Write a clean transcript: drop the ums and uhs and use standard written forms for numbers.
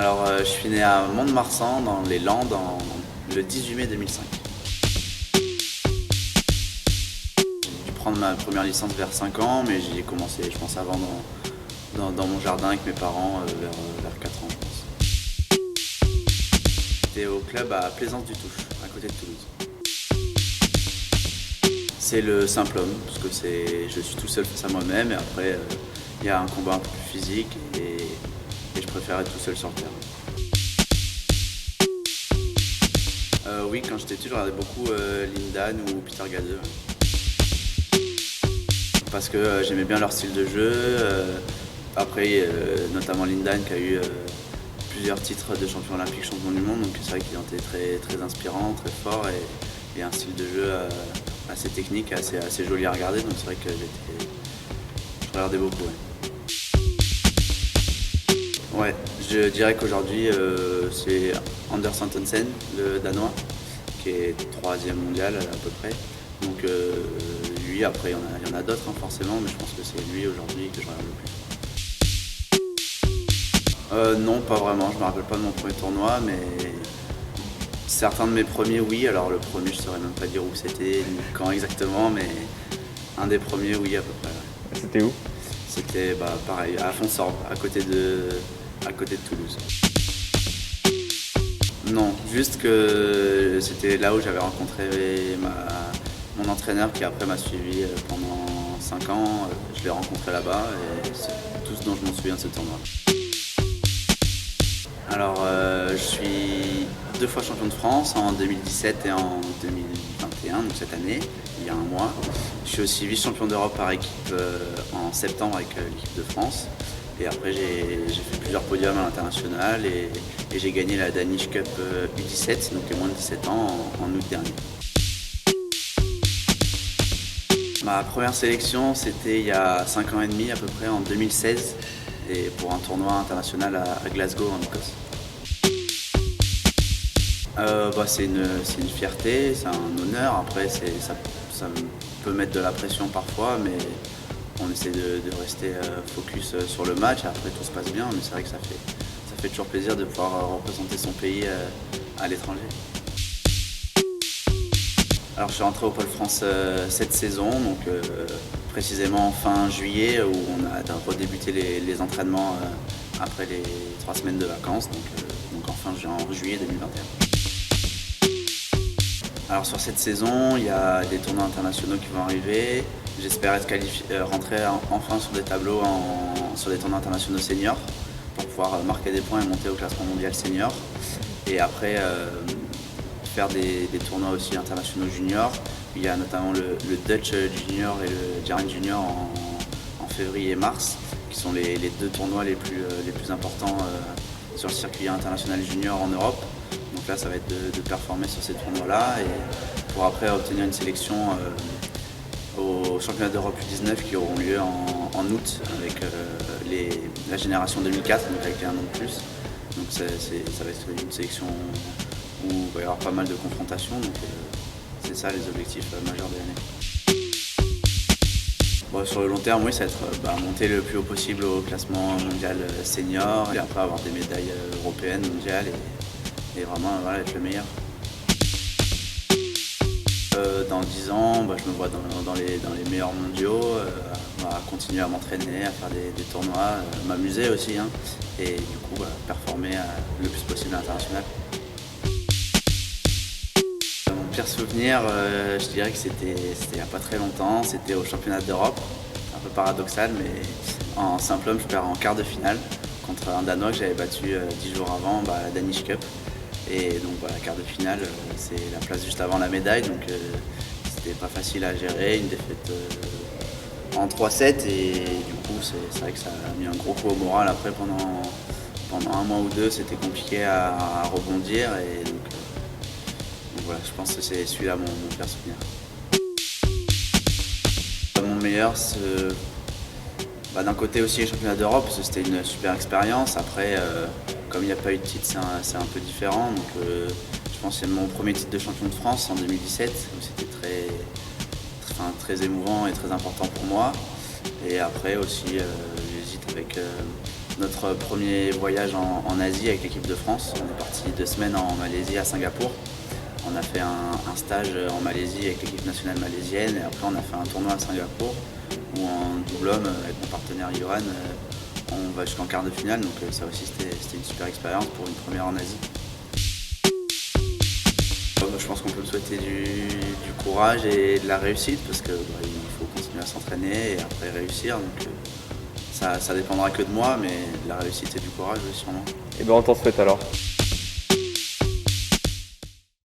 Alors, je suis né à Mont-de-Marsan, dans les Landes, le 18 mai 2005. J'ai dû prendre ma première licence vers 5 ans, mais j'y ai commencé, je pense, avant dans mon jardin avec mes parents, vers 4 ans, je pense. J'étais au club à Plaisance-du-Touche, à côté de Toulouse. C'est le simple homme, parce que je suis tout seul face à moi-même, et après, il y a un combat un peu plus physique, et je préfère être tout seul sur le terrain. Oui, quand j'étais petit, je regardais beaucoup Lindan ou Peter Gade. Parce que j'aimais bien leur style de jeu. Après, notamment Lindan qui a eu plusieurs titres de champion olympique, champion du monde. Donc c'est vrai qu'ils ont été très, très inspirants, très forts et un style de jeu assez technique, assez joli à regarder. Donc c'est vrai que je regardais beaucoup. Ouais, je dirais qu'aujourd'hui c'est Anders Antonsen, le Danois, qui est 3e mondial à peu près. Donc lui, après il y en a d'autres forcément, mais je pense que c'est lui aujourd'hui que je regarde le plus. Non, pas vraiment, je me rappelle pas de mon premier tournoi, mais certains de mes premiers, oui. Alors le premier, je saurais même pas dire où c'était, ni quand exactement, mais un des premiers, oui, à peu près. Ouais. C'était où? C'était pareil, à Fonsorbe, à côté de Toulouse. Non, juste que c'était là où j'avais rencontré mon entraîneur qui après m'a suivi pendant 5 ans. Je l'ai rencontré là-bas et c'est tout ce dont je m'en souviens de ce tournoi. Alors, je suis 2 fois champion de France, en 2017 et en 2021, donc cette année, il y a un mois. Je suis aussi vice-champion d'Europe par équipe en septembre avec l'équipe de France. Et après, j'ai fait plusieurs podiums à l'international et j'ai gagné la Danish Cup U17, donc les moins de 17 ans, en août dernier. Ma première sélection, c'était il y a 5 ans et demi à peu près, en 2016, et pour un tournoi international à Glasgow, en Écosse. C'est une fierté, c'est un honneur. Après, ça peut mettre de la pression parfois, mais on essaie de rester focus sur le match. Après, tout se passe bien, mais c'est vrai que ça fait toujours plaisir de pouvoir représenter son pays à l'étranger. Alors, je suis rentré au Pôle France cette saison, donc précisément fin juillet, où on a redébuté les entraînements après les 3 semaines de vacances, donc en juillet 2021. Alors sur cette saison, il y a des tournois internationaux qui vont arriver. J'espère être rentrer enfin sur des tableaux sur des tournois internationaux seniors pour pouvoir marquer des points et monter au classement mondial senior. Et après faire des tournois aussi internationaux juniors. Il y a notamment le Dutch Junior et le Giant Junior en février et mars, qui sont les 2 tournois les plus importants sur le circuit international junior en Europe. Donc là, ça va être de performer sur ces tournois-là et pour après obtenir une sélection aux championnats d'Europe U19 qui auront lieu en août avec la génération 2004, donc avec les 1 an de plus. Donc ça va être une sélection où il va y avoir pas mal de confrontations. Donc c'est ça les objectifs majeurs de l'année. Sur le long terme, oui, ça va être monter le plus haut possible au classement mondial senior et après avoir des médailles européennes, mondiales et vraiment être le meilleur. Dans 10 ans, je me vois dans les meilleurs mondiaux, à continuer à m'entraîner, à faire des tournois, m'amuser aussi, et du coup performer le plus possible à l'international. Mon pire souvenir, je dirais que c'était il n'y a pas très longtemps, c'était au championnat d'Europe. C'est un peu paradoxal, mais en simple homme, je perds en quart de finale contre un Danois que j'avais battu 10 jours avant, la Danish Cup. Et donc voilà, quart de finale, c'est la place juste avant la médaille, donc c'était pas facile à gérer, une défaite en 3-7 et du coup c'est vrai que ça a mis un gros coup au moral. Après pendant 1 mois ou 2, c'était compliqué à rebondir et donc voilà, je pense que c'est celui-là mon pire souvenir. Mon meilleur, d'un côté aussi les championnats d'Europe, parce que c'était une super expérience. Après, comme il n'y a pas eu de titre, c'est un peu différent. Donc, je pense que c'est mon premier titre de champion de France en 2017. Donc c'était très émouvant et très important pour moi. Et après aussi, j'hésite avec notre premier voyage en Asie avec l'équipe de France. On est parti 2 semaines en Malaisie, à Singapour. On a fait un stage en Malaisie avec l'équipe nationale malaisienne et après on a fait un tournoi à Singapour où en double homme avec mon partenaire Yohan, on va jusqu'en quart de finale. Donc ça aussi c'était une super expérience pour une première en Asie. Je pense qu'on peut me souhaiter du courage et de la réussite parce qu'il faut continuer à s'entraîner et après réussir. Donc, ça dépendra que de moi, mais de la réussite et du courage, oui, sûrement. Et ben on t'en souhaite alors.